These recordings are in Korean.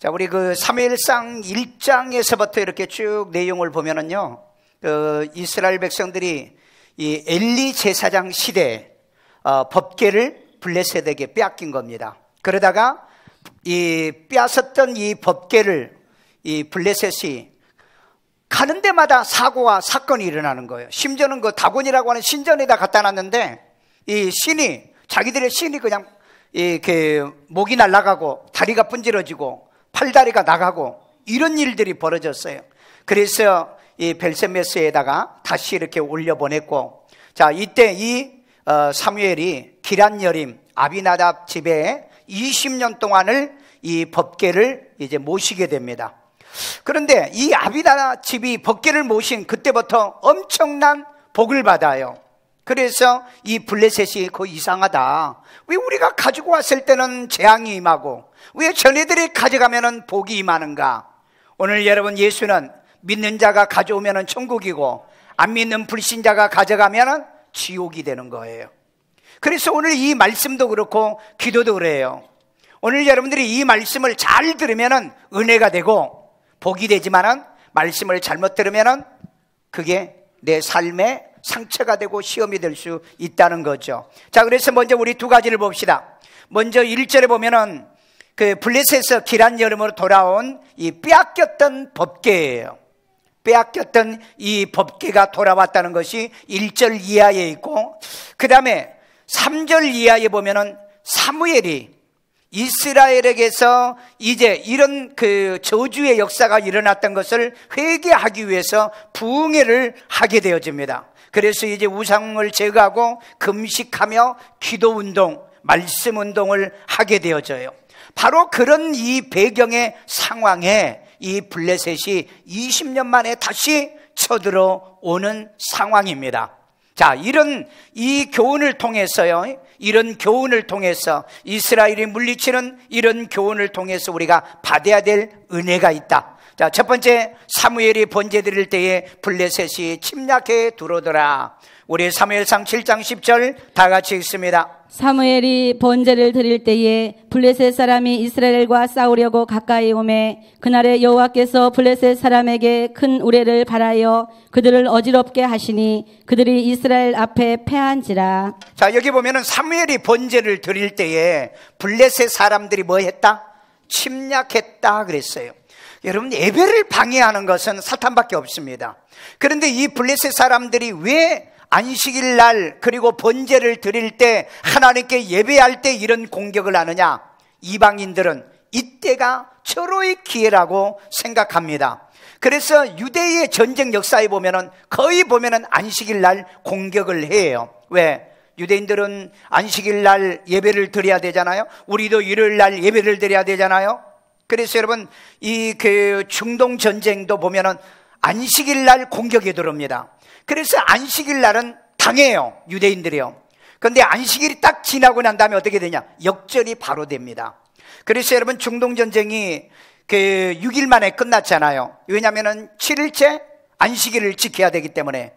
자, 우리 그 사무엘상 1장에서부터 이렇게 쭉 내용을 보면은요, 이스라엘 백성들이 이 엘리 제사장 시대에 법궤를 블레셋에게 빼앗긴 겁니다. 그러다가 이 빼앗았던 이 법궤를 이 블레셋이 가는 데마다 사고와 사건이 일어나는 거예요. 심지어는 그 다곤이라고 하는 신전에다 갖다 놨는데 이 신이, 자기들의 신이 그냥 이렇게 목이 날아가고 다리가 분질러지고 팔다리가 나가고 이런 일들이 벌어졌어요. 그래서 이 벨세메스에다가 다시 이렇게 올려보냈고, 자, 이때 이 사무엘이 기란여림 아비나답 집에 20년 동안을 이 법궤를 이제 모시게 됩니다. 그런데 이 아비나답 집이 법궤를 모신 그때부터 엄청난 복을 받아요. 그래서 이 블레셋이 거의 이상하다. 왜 우리가 가지고 왔을 때는 재앙이 임하고 왜 전애들이 가져가면은 복이 임하는가? 오늘 여러분, 예수는 믿는 자가 가져오면은 천국이고 안 믿는 불신자가 가져가면은 지옥이 되는 거예요. 그래서 오늘 이 말씀도 그렇고 기도도 그래요. 오늘 여러분들이 이 말씀을 잘 들으면은 은혜가 되고 복이 되지만은 말씀을 잘못 들으면은 그게 내 삶의 상처가 되고 시험이 될 수 있다는 거죠. 자, 그래서 먼저 우리 두 가지를 봅시다. 먼저 1절에 보면은 그 블레셋에서 기란여림으로 돌아온 이 빼앗겼던 법궤예요. 빼앗겼던 이 법궤가 돌아왔다는 것이 1절 이하에 있고, 그 다음에 3절 이하에 보면은 사무엘이 이스라엘에게서 이제 이런 그 저주의 역사가 일어났던 것을 회개하기 위해서 부흥회를 하게 되어집니다. 그래서 이제 우상을 제거하고 금식하며 기도 운동, 말씀 운동을 하게 되어져요. 바로 그런 이 배경의 상황에 이 블레셋이 20년 만에 다시 쳐들어오는 상황입니다. 자, 이런 이 교훈을 통해서요, 이런 교훈을 통해서 이스라엘이 물리치는 이런 교훈을 통해서 우리가 받아야 될 은혜가 있다. 자, 첫 번째, 사무엘이 번제 드릴 때에 블레셋이 침략해 들어오더라. 우리 사무엘상 7장 10절 다 같이 읽습니다. 사무엘이 번제를 드릴 때에 블레셋 사람이 이스라엘과 싸우려고 가까이 오매 그날에 여호와께서 블레셋 사람에게 큰 우레를 발하여 그들을 어지럽게 하시니 그들이 이스라엘 앞에 패한지라. 자, 여기 보면은 사무엘이 번제를 드릴 때에 블레셋 사람들이 뭐 했다? 침략했다 그랬어요. 여러분, 예배를 방해하는 것은 사탄밖에 없습니다. 그런데 이 블레셋 사람들이 왜 안식일 날 그리고 번제를 드릴 때 하나님께 예배할 때 이런 공격을 하느냐? 이방인들은 이때가 절호의 기회라고 생각합니다. 그래서 유대의 전쟁 역사에 보면은 거의 보면은 안식일 날 공격을 해요. 왜? 유대인들은 안식일 날 예배를 드려야 되잖아요. 우리도 일요일 날 예배를 드려야 되잖아요. 그래서 여러분, 이 그 중동 전쟁도 보면은 안식일 날 공격이 들어옵니다. 그래서 안식일 날은 당해요, 유대인들이요. 그런데 안식일이 딱 지나고 난 다음에 어떻게 되냐? 역전이 바로 됩니다. 그래서 여러분, 중동 전쟁이 그 6일 만에 끝났잖아요. 왜냐하면은 7일째 안식일을 지켜야 되기 때문에.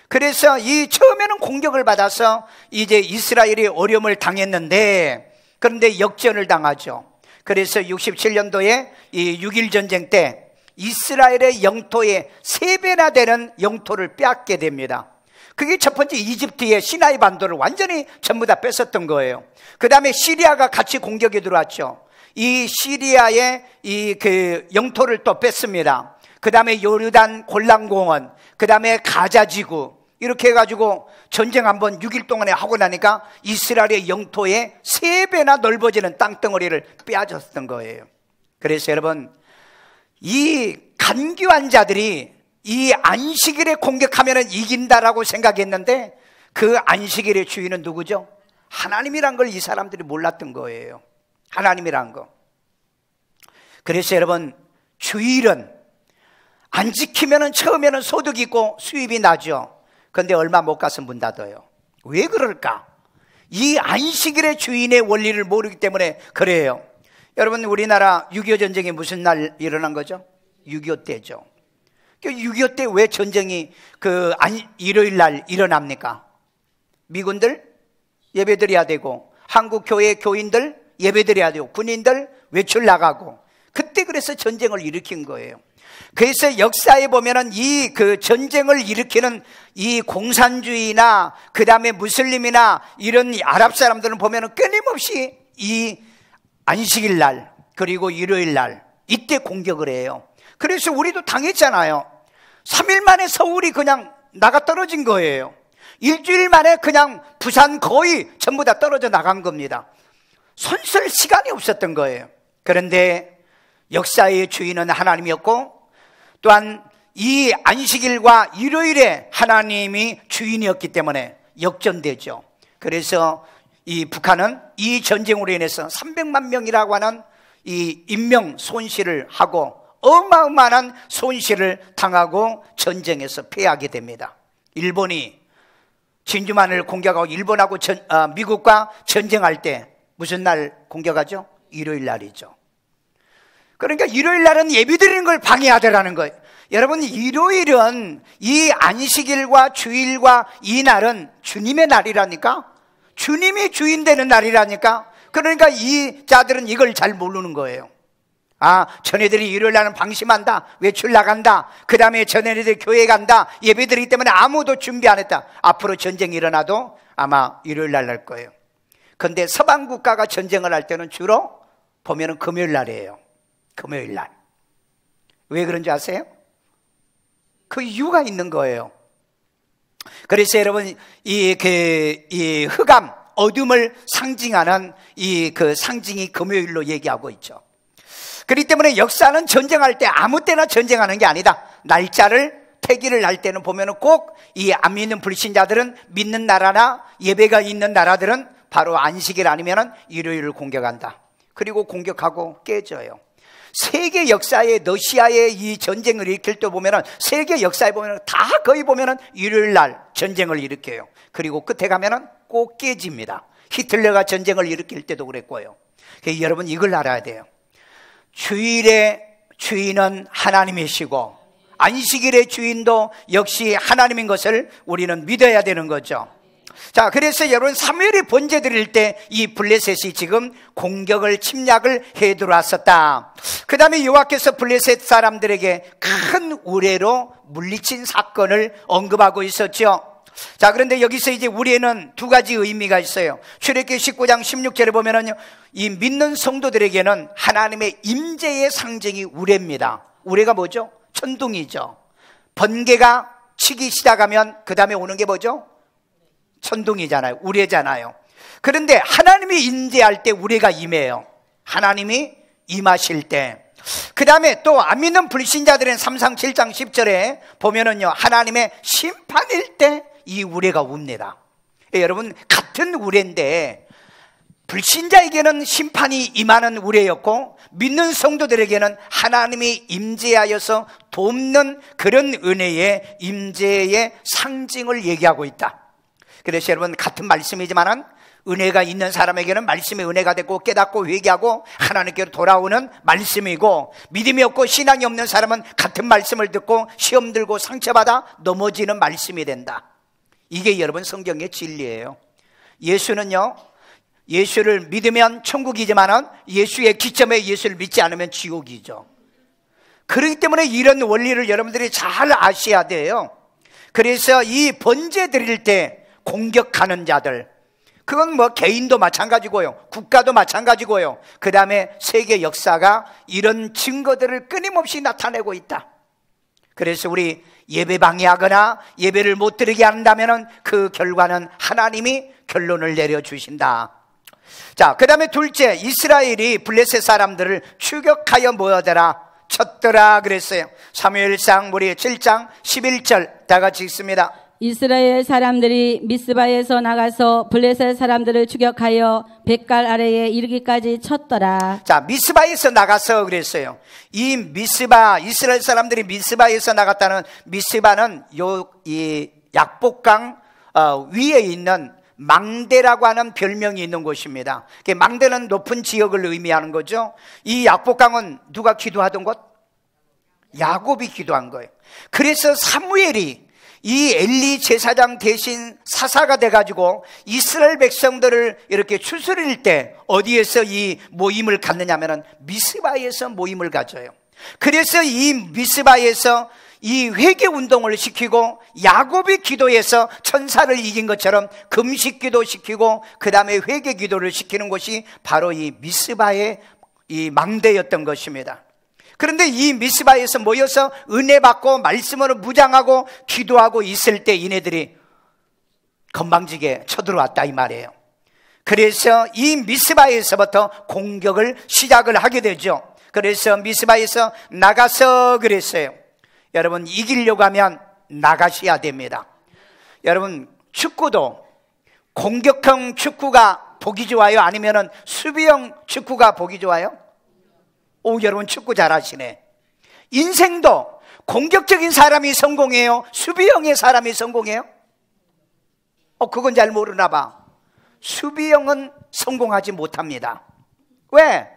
그래서 이 처음에는 공격을 받아서 이제 이스라엘이 어려움을 당했는데, 그런데 역전을 당하죠. 그래서 67년도에 이 6.1 전쟁 때 이스라엘의 영토의 3배나 되는 영토를 빼앗게 됩니다. 그게 첫 번째, 이집트의 시나이 반도를 완전히 전부 다 뺏었던 거예요. 그 다음에 시리아가 같이 공격에 들어왔죠. 이 시리아의 이 그 영토를 또 뺐습니다. 그 다음에 요르단 골란공원, 그 다음에 가자지구, 이렇게 해가지고 전쟁 한번 6일 동안에 하고 나니까 이스라엘의 영토의 3배나 넓어지는 땅덩어리를 빼앗았던 거예요. 그래서 여러분, 이 간교한 자들이 이 안식일에 공격하면 이긴다라고 생각했는데 그 안식일의 주인은 누구죠? 하나님이란 걸 이 사람들이 몰랐던 거예요. 하나님이란 거. 그래서 여러분, 주일은 안 지키면 처음에는 소득이 있고 수입이 나죠. 그런데 얼마 못 가서 문 닫아요. 왜 그럴까? 이 안식일의 주인의 원리를 모르기 때문에 그래요. 여러분, 우리나라 6.25 전쟁이 무슨 날 일어난 거죠? 6.25 때죠. 6.25 때 왜 전쟁이 일요일 날 일어납니까? 미군들 예배드려야 되고, 한국 교회 교인들 예배드려야 되고, 군인들 외출 나가고, 그때 그래서 전쟁을 일으킨 거예요. 그래서 역사에 보면은 이 그 전쟁을 일으키는 이 공산주의나 그 다음에 무슬림이나 이런 아랍 사람들은 보면은 끊임없이 이 안식일 날 그리고 일요일 날 이때 공격을 해요. 그래서 우리도 당했잖아요. 3일 만에 서울이 그냥 나가 떨어진 거예요. 일주일 만에 그냥 부산 거의 전부 다 떨어져 나간 겁니다. 손 쓸 시간이 없었던 거예요. 그런데 역사의 주인은 하나님이었고 또한 이 안식일과 일요일에 하나님이 주인이었기 때문에 역전되죠. 그래서 이 북한은 이 전쟁으로 인해서 300만 명이라고 하는 이 인명 손실을 하고 어마어마한 손실을 당하고 전쟁에서 패하게 됩니다. 일본이 진주만을 공격하고 일본하고 미국과 전쟁할 때 무슨 날 공격하죠? 일요일 날이죠. 그러니까 일요일 날은 예비드리는 걸 방해하더라는 거예요. 여러분, 일요일은 이 안식일과 주일과 이 날은 주님의 날이라니까? 주님이 주인 되는 날이라니까? 그러니까 이 자들은 이걸 잘 모르는 거예요. 아, 전애들이 일요일 날은 방심한다, 외출 나간다, 그 다음에 전애들이 교회 간다, 예배드리기 때문에 아무도 준비 안 했다. 앞으로 전쟁이 일어나도 아마 일요일 날 날 거예요. 근데 서방 국가가 전쟁을 할 때는 주로 보면은 금요일 날이에요. 금요일 날. 왜 그런지 아세요? 그 이유가 있는 거예요. 그래서 여러분, 이 흑암, 어둠을 상징하는 그 상징이 금요일로 얘기하고 있죠. 그렇기 때문에 역사는 전쟁할 때 아무 때나 전쟁하는 게 아니다. 날짜를 태기를 할 때는 보면은 꼭 이 안 믿는 불신자들은 믿는 나라나 예배가 있는 나라들은 바로 안식일 아니면은 일요일을 공격한다. 그리고 공격하고 깨져요. 세계 역사에 러시아의 이 전쟁을 일으킬 때 보면은 세계 역사에 보면은 다 거의 보면은 일요일 날 전쟁을 일으켜요. 그리고 끝에 가면은 꼭 깨집니다. 히틀러가 전쟁을 일으킬 때도 그랬고요. 그래서 여러분 이걸 알아야 돼요. 주일의 주인은 하나님이시고 안식일의 주인도 역시 하나님인 것을 우리는 믿어야 되는 거죠. 자, 그래서 여러분 사무엘이 번제 드릴 때 이 블레셋이 지금 공격을 침략을 해 들어왔었다. 그 다음에 여호와께서 블레셋 사람들에게 큰 우레로 물리친 사건을 언급하고 있었죠. 자, 그런데 여기서 이제 우레는 두 가지 의미가 있어요. 출애굽기 19장 16절에 보면은요, 이 믿는 성도들에게는 하나님의 임재의 상징이 우레입니다. 우레가 뭐죠? 천둥이죠. 번개가 치기 시작하면 그 다음에 오는 게 뭐죠? 천둥이잖아요. 우레잖아요. 그런데 하나님이 임재할 때 우레가 임해요. 하나님이 임하실 때. 그 다음에 또 안 믿는 불신자들은 3상 7장 10절에 보면은요, 하나님의 심판일 때 이 우레가 웁니다. 여러분, 같은 우레인데 불신자에게는 심판이 임하는 우레였고 믿는 성도들에게는 하나님이 임재하여서 돕는 그런 은혜의 임재의 상징을 얘기하고 있다. 그래서 여러분, 같은 말씀이지만은 은혜가 있는 사람에게는 말씀의 은혜가 되고 깨닫고 회개하고 하나님께로 돌아오는 말씀이고, 믿음이 없고 신앙이 없는 사람은 같은 말씀을 듣고 시험 들고 상처받아 넘어지는 말씀이 된다. 이게 여러분 성경의 진리예요. 예수는요, 예수를 믿으면 천국이지만은 예수의 기점에 예수를 믿지 않으면 지옥이죠. 그렇기 때문에 이런 원리를 여러분들이 잘 아셔야 돼요. 그래서 이 번제 드릴 때 공격하는 자들, 그건 뭐 개인도 마찬가지고요, 국가도 마찬가지고요, 그 다음에 세계 역사가 이런 증거들을 끊임없이 나타내고 있다. 그래서 우리 예배 방해하거나 예배를 못 드리게 한다면 그 결과는 하나님이 결론을 내려주신다. 자, 그 다음에 둘째, 이스라엘이 블레셋 사람들을 추격하여 모여들어 쳤더라 그랬어요. 사무엘상 우리 7장 11절 다 같이 읽습니다. 이스라엘 사람들이 미스바에서 나가서 블레셋 사람들을 추격하여 뱃갈 아래에 이르기까지 쳤더라. 자, 미스바에서 나가서 그랬어요. 이 미스바, 이스라엘 사람들이 미스바에서 나갔다는, 미스바는 이 약복강 위에 있는 망대라고 하는 별명이 있는 곳입니다. 망대는 높은 지역을 의미하는 거죠. 이 약복강은 누가 기도하던 곳? 야곱이 기도한 거예요. 그래서 사무엘이 이 엘리 제사장 대신 사사가 돼가지고 이스라엘 백성들을 이렇게 추스릴 때 어디에서 이 모임을 갖느냐면은 미스바에서 모임을 가져요. 그래서 이 미스바에서 이 회개 운동을 시키고 야곱이 기도해서 천사를 이긴 것처럼 금식 기도 시키고 그 다음에 회개 기도를 시키는 곳이 바로 이 미스바의 이 망대였던 것입니다. 그런데 이 미스바에서 모여서 은혜 받고 말씀으로 무장하고 기도하고 있을 때 이네들이 건방지게 쳐들어왔다 이 말이에요. 그래서 이 미스바에서부터 공격을 시작을 하게 되죠. 그래서 미스바에서 나가서 그랬어요. 여러분, 이기려고 하면 나가셔야 됩니다. 여러분, 축구도 공격형 축구가 보기 좋아요? 아니면은 수비형 축구가 보기 좋아요? 오, 여러분 축구 잘하시네. 인생도 공격적인 사람이 성공해요? 수비형의 사람이 성공해요? 그건 잘 모르나 봐. 수비형은 성공하지 못합니다. 왜?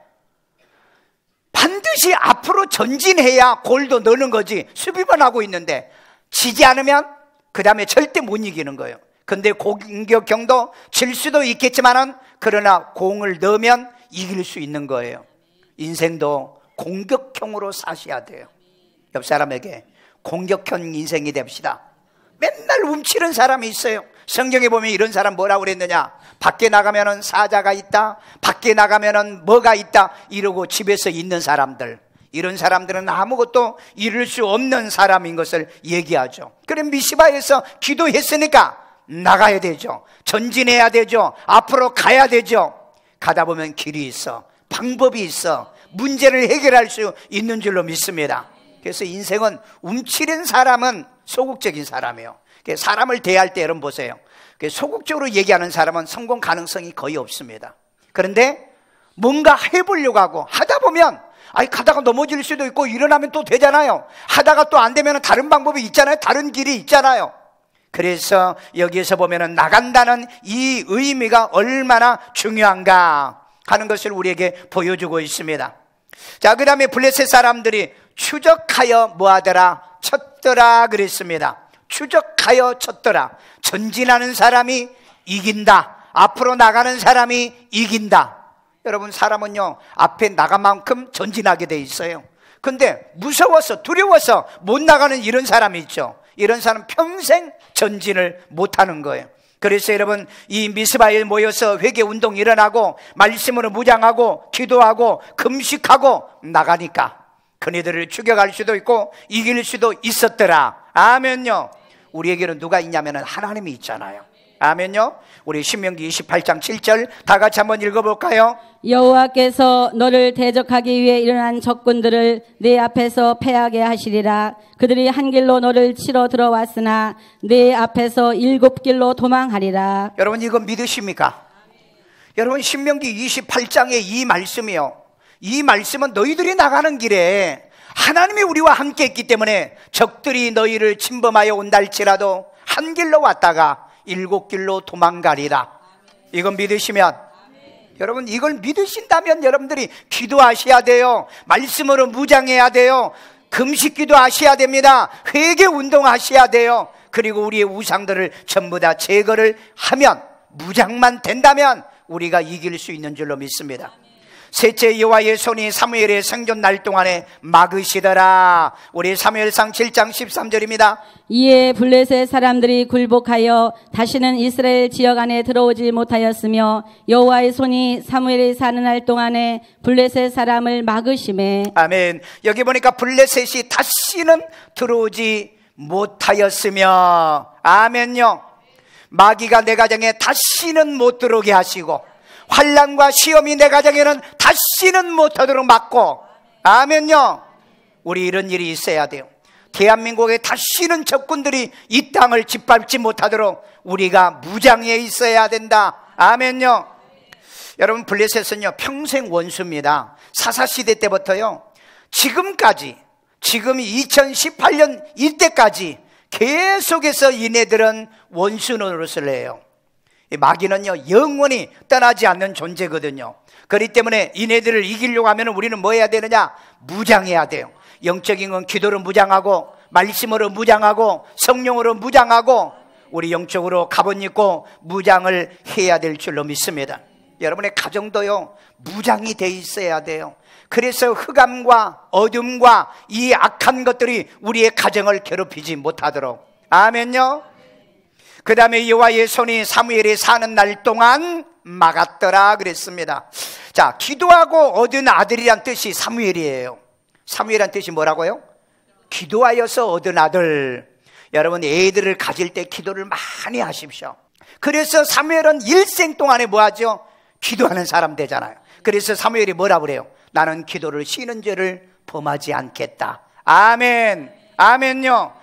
반드시 앞으로 전진해야 골도 넣는 거지. 수비만 하고 있는데 지지 않으면 그 다음에 절대 못 이기는 거예요. 근데 공격형도 질 수도 있겠지만은 그러나 공을 넣으면 이길 수 있는 거예요. 인생도 공격형으로 사셔야 돼요. 옆 사람에게 공격형 인생이 됩시다. 맨날 움츠는 사람이 있어요. 성경에 보면 이런 사람 뭐라고 그랬느냐? 밖에 나가면은 사자가 있다, 밖에 나가면은 뭐가 있다 이러고 집에서 있는 사람들, 이런 사람들은 아무것도 이룰 수 없는 사람인 것을 얘기하죠. 그래 미스바에서 기도했으니까 나가야 되죠. 전진해야 되죠. 앞으로 가야 되죠. 가다 보면 길이 있어, 방법이 있어, 문제를 해결할 수 있는 줄로 믿습니다. 그래서 인생은 움츠린 사람은 소극적인 사람이에요. 사람을 대할 때 여러분 보세요. 소극적으로 얘기하는 사람은 성공 가능성이 거의 없습니다. 그런데 뭔가 해보려고 하고 하다 보면 가다가 넘어질 수도 있고 일어나면 또 되잖아요. 하다가 또 안 되면 다른 방법이 있잖아요. 다른 길이 있잖아요. 그래서 여기에서 보면은 나간다는 이 의미가 얼마나 중요한가 하는 것을 우리에게 보여주고 있습니다. 자, 그 다음에 블레셋 사람들이 추적하여 뭐하더라? 쳤더라 그랬습니다. 추적하여 쳤더라. 전진하는 사람이 이긴다. 앞으로 나가는 사람이 이긴다. 여러분, 사람은요 앞에 나간 만큼 전진하게 돼 있어요. 근데 무서워서 두려워서 못 나가는 이런 사람이 있죠. 이런 사람 평생 전진을 못하는 거예요. 그래서 여러분, 이 미스바에 모여서 회개 운동 일어나고 말씀으로 무장하고 기도하고 금식하고 나가니까 그네들을 추격할 수도 있고 이길 수도 있었더라. 아멘요. 우리에게는 누가 있냐면 하나님이 있잖아요. 아멘요. 우리 신명기 28장 7절 다 같이 한번 읽어볼까요? 여호와께서 너를 대적하기 위해 일어난 적군들을 네 앞에서 패하게 하시리라. 그들이 한 길로 너를 치러 들어왔으나 네 앞에서 7길로 도망하리라. 여러분, 이거 믿으십니까? 여러분, 신명기 28장의 이 말씀이요, 이 말씀은 너희들이 나가는 길에 하나님이 우리와 함께 있기 때문에 적들이 너희를 침범하여 온다 할지라도 한 길로 왔다가 7길로 도망가리라. 이건 믿으시면, 여러분, 이걸 믿으신다면 여러분들이 기도하셔야 돼요. 말씀으로 무장해야 돼요. 금식 기도하셔야 됩니다. 회개 운동하셔야 돼요. 그리고 우리의 우상들을 전부 다 제거를 하면, 무장만 된다면 우리가 이길 수 있는 줄로 믿습니다. 셋째, 여호와의 손이 사무엘의 생존 날 동안에 막으시더라. 우리 사무엘상 7장 13절입니다. 이에 블레셋 사람들이 굴복하여 다시는 이스라엘 지역 안에 들어오지 못하였으며 여호와의 손이 사무엘이 사는 날 동안에 블레셋 사람을 막으시매. 아멘. 여기 보니까 블레셋이 다시는 들어오지 못하였으며, 아멘요. 마귀가 내 가정에 다시는 못 들어오게 하시고 환난과 시험이 내 가정에는 다시는 못하도록 막고, 아멘요. 우리 이런 일이 있어야 돼요. 대한민국에 다시는 적군들이 이 땅을 짓밟지 못하도록 우리가 무장해 있어야 된다. 아멘요. 여러분, 블레셋은요 평생 원수입니다. 사사시대 때부터요 지금까지, 지금 2018년 이때까지 계속해서 이네들은 원수 노릇을 해요. 마귀는요 영원히 떠나지 않는 존재거든요. 그렇기 때문에 이네들을 이기려고 하면 우리는 뭐 해야 되느냐? 무장해야 돼요. 영적인 건 기도로 무장하고 말씀으로 무장하고 성령으로 무장하고 우리 영적으로 갑옷 입고 무장을 해야 될 줄로 믿습니다. 여러분의 가정도요 무장이 돼 있어야 돼요. 그래서 흑암과 어둠과 이 악한 것들이 우리의 가정을 괴롭히지 못하도록. 아멘요. 그 다음에 여호와의 손이 사무엘이 사는 날 동안 막았더라 그랬습니다. 자, 기도하고 얻은 아들이란 뜻이 사무엘이에요. 사무엘이란 뜻이 뭐라고요? 기도하여서 얻은 아들. 여러분 애들을 가질 때 기도를 많이 하십시오. 그래서 사무엘은 일생 동안에 뭐하죠? 기도하는 사람 되잖아요. 그래서 사무엘이 뭐라 그래요? 나는 기도를 쉬는 죄를 범하지 않겠다. 아멘. 아멘요.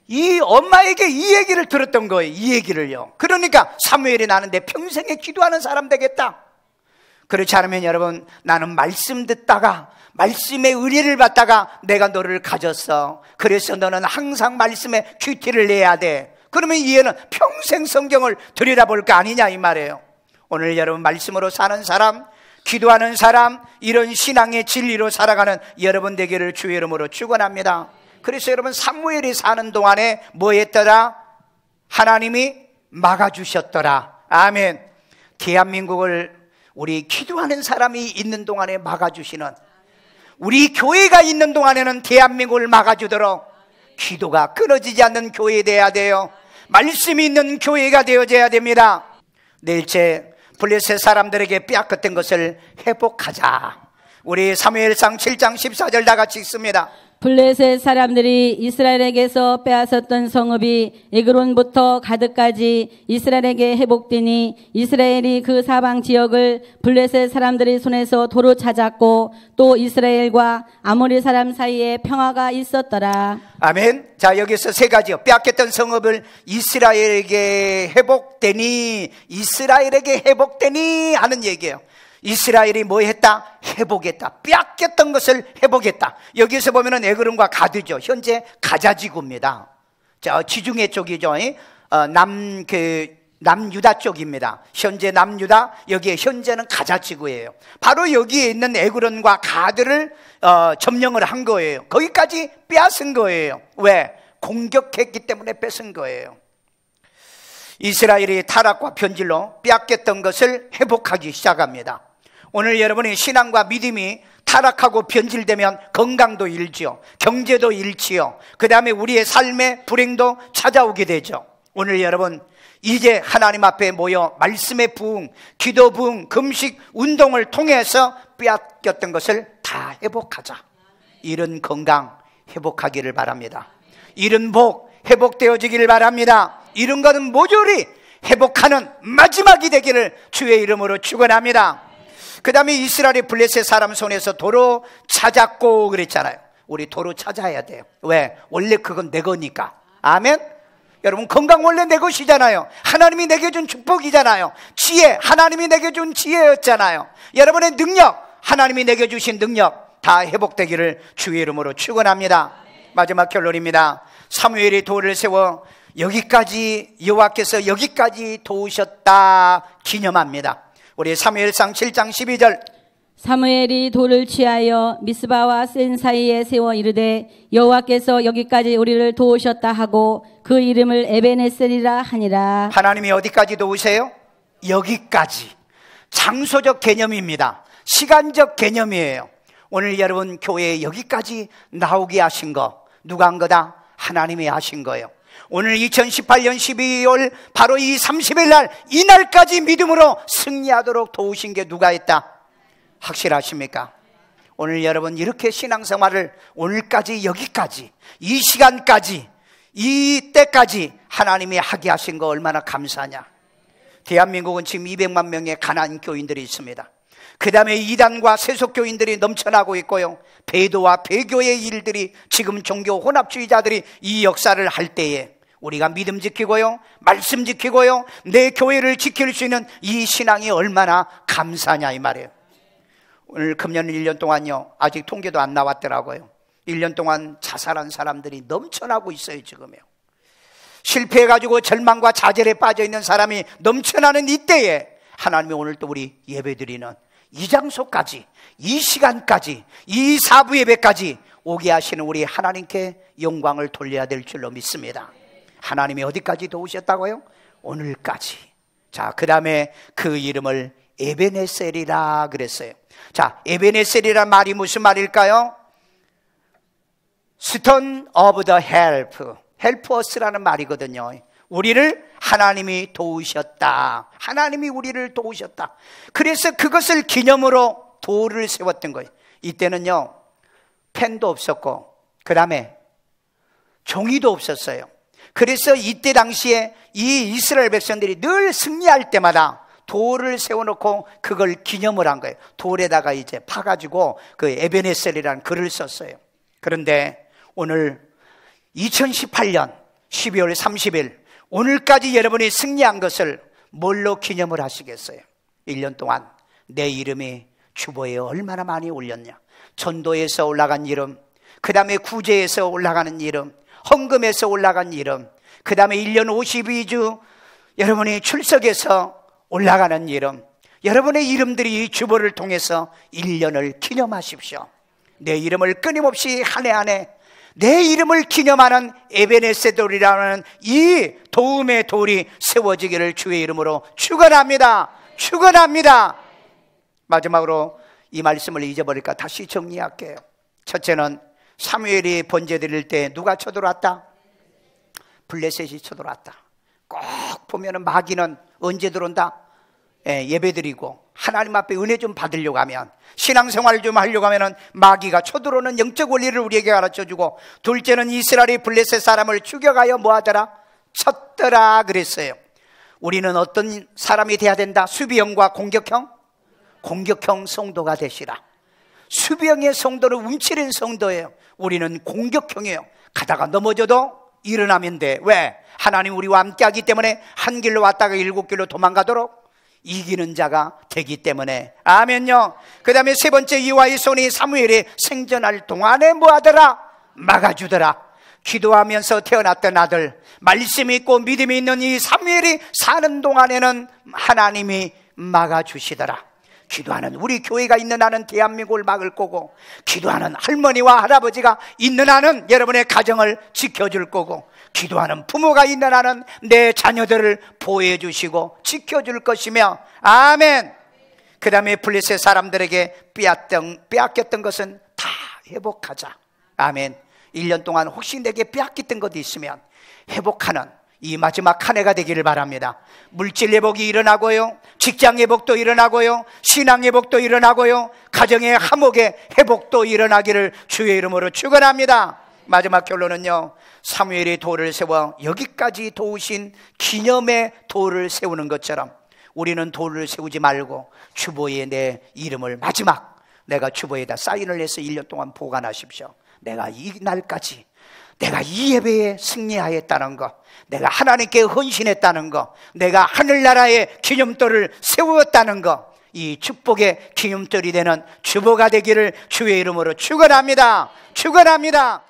이 엄마에게 이 얘기를 들었던 거예요. 이 얘기를요. 그러니까 사무엘이 나는 내 평생에 기도하는 사람 되겠다. 그렇지 않으면 여러분 나는 말씀 듣다가 말씀의 의뢰를 받다가 내가 너를 가졌어. 그래서 너는 항상 말씀에 큐티를 내야 돼. 그러면 이 애는 평생 성경을 들여다볼 거 아니냐 이 말이에요. 오늘 여러분 말씀으로 사는 사람, 기도하는 사람, 이런 신앙의 진리로 살아가는 여러분 되기를 주의 이름으로 축원합니다. 그래서 여러분 사무엘이 사는 동안에 뭐 했더라? 하나님이 막아주셨더라. 아멘. 대한민국을 우리 기도하는 사람이 있는 동안에 막아주시는, 우리 교회가 있는 동안에는 대한민국을 막아주도록 기도가 끊어지지 않는 교회 되어야 돼요. 말씀이 있는 교회가 되어져야 됩니다. 넷째, 블레셋 사람들에게 빼앗겼던 것을 회복하자. 우리 사무엘상 7장 14절 다 같이 읽습니다. 블레셋 사람들이 이스라엘에게서 빼앗았던 성읍이 에그론부터 가드까지 이스라엘에게 회복되니 이스라엘이 그 사방 지역을 블레셋 사람들의 손에서 도로 찾았고 또 이스라엘과 아모리 사람 사이에 평화가 있었더라. 아멘. 자, 여기서 세 가지요. 빼앗겼던 성읍을 이스라엘에게 회복되니, 이스라엘에게 회복되니 하는 얘기예요. 이스라엘이 뭐 했다? 회복했다. 빼앗겼던 것을 회복했다. 여기서 보면은 에그론과 가드죠. 현재 가자지구입니다. 자, 지중해 쪽이죠. 남유다 쪽입니다. 현재 남유다, 여기에 현재는 가자지구예요. 바로 여기에 있는 에그론과 가드를 점령을 한 거예요. 거기까지 빼앗은 거예요. 왜? 공격했기 때문에 뺏은 거예요. 이스라엘이 타락과 변질로 빼앗겼던 것을 회복하기 시작합니다. 오늘 여러분의 신앙과 믿음이 타락하고 변질되면 건강도 잃지요, 경제도 잃지요, 그 다음에 우리의 삶의 불행도 찾아오게 되죠. 오늘 여러분 이제 하나님 앞에 모여 말씀의 부흥, 기도 부흥, 금식, 운동을 통해서 빼앗겼던 것을 다 회복하자. 이런 건강 회복하기를 바랍니다. 이런 복 회복되어지기를 바랍니다. 이런 것은 모조리 회복하는 마지막이 되기를 주의 이름으로 축원합니다. 그 다음에 이스라엘이 블레셋 사람 손에서 도로 찾았고 그랬잖아요. 우리 도로 찾아야 돼요. 왜? 원래 그건 내 거니까. 아멘. 여러분 건강 원래 내 것이잖아요. 하나님이 내게 준 축복이잖아요. 지혜, 하나님이 내게 준 지혜였잖아요. 여러분의 능력, 하나님이 내게 주신 능력 다 회복되기를 주의 이름으로 축원합니다. 마지막 결론입니다. 사무엘이 돌을 세워 여기까지, 여호와께서 여기까지 도우셨다 기념합니다. 우리 사무엘상 7장 12절. 사무엘이 돌을 취하여 미스바와 센 사이에 세워 이르되 여호와께서 여기까지 우리를 도우셨다 하고 그 이름을 에베네셀이라 하니라. 하나님이 어디까지 도우세요? 여기까지. 장소적 개념입니다. 시간적 개념이에요. 오늘 여러분 교회에 여기까지 나오게 하신 거 누가 한 거다? 하나님이 하신 거예요. 오늘 2018년 12월 바로 이 30일 날, 이날까지 믿음으로 승리하도록 도우신 게 누가 했다? 확실하십니까? 오늘 여러분 이렇게 신앙생활을 오늘까지, 여기까지, 이 시간까지, 이 때까지 하나님이 하게 하신 거 얼마나 감사하냐. 대한민국은 지금 200만 명의 가난한 교인들이 있습니다. 그 다음에 이단과 세속교인들이 넘쳐나고 있고요, 배도와 배교의 일들이 지금 종교 혼합주의자들이 이 역사를 할 때에 우리가 믿음 지키고요, 말씀 지키고요, 내 교회를 지킬 수 있는 이 신앙이 얼마나 감사하냐 이 말이에요. 오늘 금년 1년 동안요, 아직 통계도 안 나왔더라고요. 1년 동안 자살한 사람들이 넘쳐나고 있어요. 지금요, 실패해가지고 절망과 좌절에 빠져있는 사람이 넘쳐나는 이때에 하나님이 오늘 또 우리 예배드리는 이 장소까지, 이 시간까지, 이 사부 예배까지 오게 하시는 우리 하나님께 영광을 돌려야 될 줄로 믿습니다. 하나님이 어디까지 도우셨다고요? 오늘까지. 자, 그 다음에 그 이름을 에베네셀이라 그랬어요. 자, 에베네셀이란 말이 무슨 말일까요? Stone of the help, help us라는 말이거든요. 우리를 하나님이 도우셨다. 하나님이 우리를 도우셨다. 그래서 그것을 기념으로 돌을 세웠던 거예요. 이때는요, 펜도 없었고, 그 다음에 종이도 없었어요. 그래서 이때 당시에 이 이스라엘 백성들이 늘 승리할 때마다 돌을 세워놓고 그걸 기념을 한 거예요. 돌에다가 이제 파가지고 그 에베네셀이라는 글을 썼어요. 그런데 오늘 2018년 12월 30일 오늘까지 여러분이 승리한 것을 뭘로 기념을 하시겠어요? 1년 동안 내 이름이 주보에 얼마나 많이 올렸냐. 전도에서 올라간 이름, 그 다음에 구제에서 올라가는 이름, 헌금에서 올라간 이름, 그 다음에 1년 52주 여러분이 출석해서 올라가는 이름, 여러분의 이름들이 이 주보를 통해서 1년을 기념하십시오. 내 이름을 끊임없이 한 해 한 해 내 이름을 기념하는 에베네셀돌이라는 이 도움의 돌이 세워지기를 주의 이름으로 축원합니다. 축원합니다. 마지막으로 이 말씀을 잊어버릴까 다시 정리할게요. 첫째는 사무엘이 번제 드릴 때 누가 쳐들어왔다? 블레셋이 쳐들어왔다. 꼭 보면은 마귀는 언제 들어온다? 예배 드리고 하나님 앞에 은혜 좀 받으려고 하면, 신앙생활 좀 하려고 하면은 마귀가 쳐들어오는 영적 원리를 우리에게 가르쳐주고, 둘째는 이스라엘이 블레셋 사람을 죽여가여 뭐하더라? 쳤더라 그랬어요. 우리는 어떤 사람이 돼야 된다? 수비형과 공격형? 공격형 성도가 되시라. 수비형의 성도는 움츠린 성도예요. 우리는 공격형이에요. 가다가 넘어져도 일어나면 돼. 왜? 하나님 우리와 함께하기 때문에 한 길로 왔다가 7길로 도망가도록 이기는 자가 되기 때문에. 아멘요. 그 다음에 세 번째, 이와의 손이 사무엘이 생전할 동안에 뭐하더라? 막아주더라. 기도하면서 태어났던 아들, 말씀이 있고 믿음이 있는 이 사무엘이 사는 동안에는 하나님이 막아주시더라. 기도하는 우리 교회가 있는 한은 대한민국을 막을 거고, 기도하는 할머니와 할아버지가 있는 한은 여러분의 가정을 지켜줄 거고, 기도하는 부모가 있는 한은 내 자녀들을 보호해 주시고 지켜줄 것이며. 아멘. 그 다음에 블레셋 사람들에게 빼앗겼던 것은 다 회복하자. 아멘. 1년 동안 혹시 내게 빼앗겼던 것이 있으면 회복하는 이 마지막 한 해가 되기를 바랍니다. 물질 회복이 일어나고요, 직장 회복도 일어나고요, 신앙 회복도 일어나고요, 가정의 화목의 회복도 일어나기를 주의 이름으로 축원합니다. 마지막 결론은요, 사무엘이 돌을 세워 여기까지 도우신 기념의 돌을 세우는 것처럼 우리는 돌을 세우지 말고 주보에 내 이름을 마지막 내가 주보에다 사인을 해서 1년 동안 보관하십시오. 내가 이 날까지 내가 이 예배에 승리하였다는 것, 내가 하나님께 헌신했다는 것, 내가 하늘나라의 기념돌을 세웠다는 것, 이 축복의 기념돌이 되는 주보가 되기를 주의 이름으로 축원합니다. 축원합니다.